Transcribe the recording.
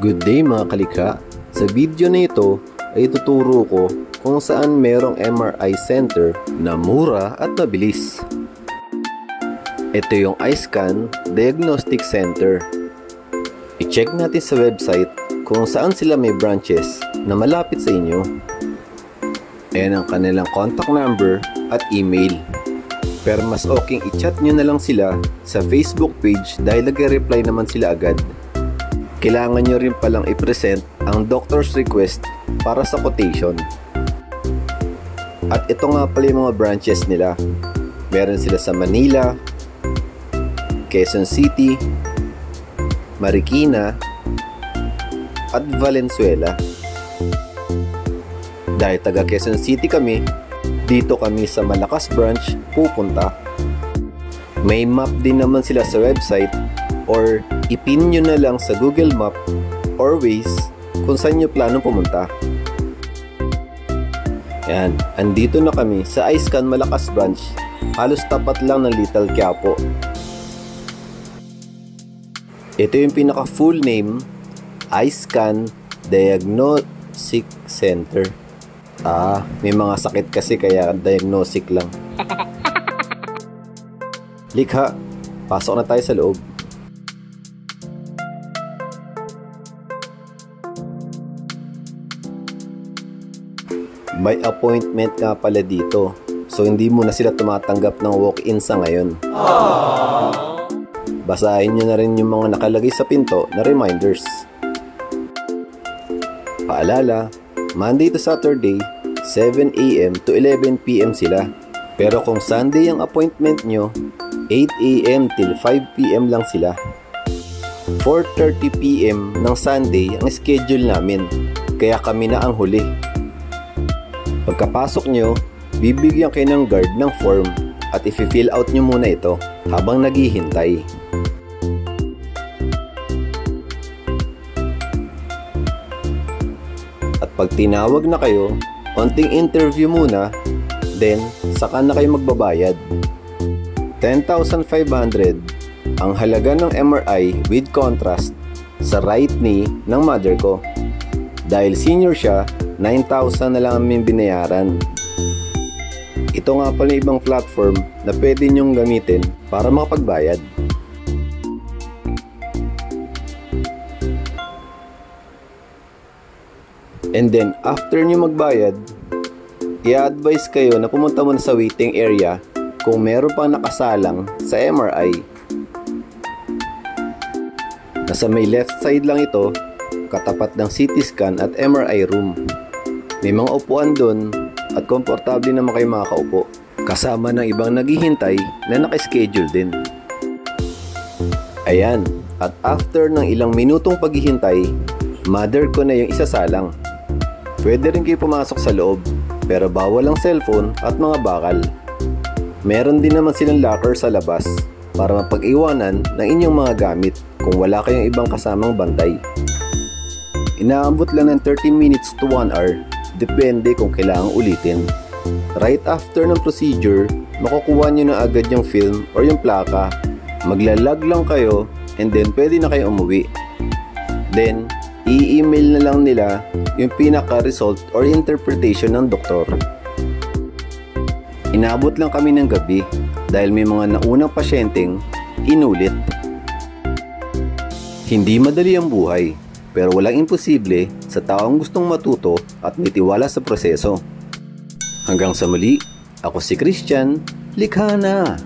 Good day mga kalikha! Sa video na ito ay tuturo ko kung saan merong MRI center na mura at mabilis. Ito yung iScan Diagnostic Center. I-check natin sa website kung saan sila may branches na malapit sa inyo. Ayan ang kanilang contact number at email. Pero mas okay i-chat nyo na lang sila sa Facebook page dahil nag-reply naman sila agad. Kailangan nyo rin palang i-present ang doctor's request para sa quotation. At ito nga pala yung mga branches nila. Meron sila sa Manila, Quezon City, Marikina, at Valenzuela. Dahil taga Quezon City kami, dito kami sa Malakas branch pupunta. May map din naman sila sa website or ipin nyo na lang sa Google Map or Waze kung saan nyo plano pumunta. Yan, andito na kami sa iScan Malakas branch, halos tapat lang ng Little Quiapo. Ito yung pinaka full name, iScan Diagnostic Center. May mga sakit kasi kaya diagnostic lang. Likha, pasok na tayo sa loob. May appointment nga pala dito. So hindi mo na sila tumatanggap ng walk-in sa ngayon. Basahin nyo na rin yung mga nakalagay sa pinto na reminders. Paalala, Monday to Saturday, 7 AM to 11 PM sila. Pero kung Sunday ang appointment nyo, 8 AM till 5 PM lang sila. 4:30 PM ng Sunday ang schedule namin, kaya kami na ang huli. Pagkapasok nyo, bibigyan kayo ng guard ng form at i-fill out nyo muna ito habang naghihintay. At pag tinawag na kayo, konting interview muna, then saka na kayo magbabayad. 10,500 ang halaga ng MRI with contrast sa right knee ng mother ko. Dahil senior siya, 9,000 na lang aming binayaran. Ito nga pala yung ibang platform na pwede nyong gamitin para makapagbayad. And then, after nyo magbayad, i-advise kayo na pumunta muna sa waiting area kung meron pang nakasalang sa MRI. Nasa may left side lang ito, katapat ng CT scan at MRI room. May mga upuan doon at komportable naman kayo makakaupo. Kasama ng ibang naghihintay na nakaschedule din. Ayan, at after ng ilang minutong paghihintay, mother ko na yung isasalang. Pwede rin kayo pumasok sa loob, pero bawal ang cellphone at mga bakal. Meron din naman silang locker sa labas para mapag-iwanan ng inyong mga gamit kung wala kayong ibang kasamang bantay. Inaabot lang ng 30 minutes to 1 hour, depende kung kailangang ulitin. Right after ng procedure, makukuha nyo na agad yung film or yung plaka. Maglalag lang kayo and then pwede na kayo umuwi. Then, i-email na lang nila yung pinaka-result or interpretation ng doktor. Inabot lang kami ng gabi dahil may mga naunang pasyenteng inulit. Hindi madali ang buhay, pero walang imposible sa taong gustong matuto at may tiwala sa proseso. Hanggang sa muli, ako si Christian, likha na!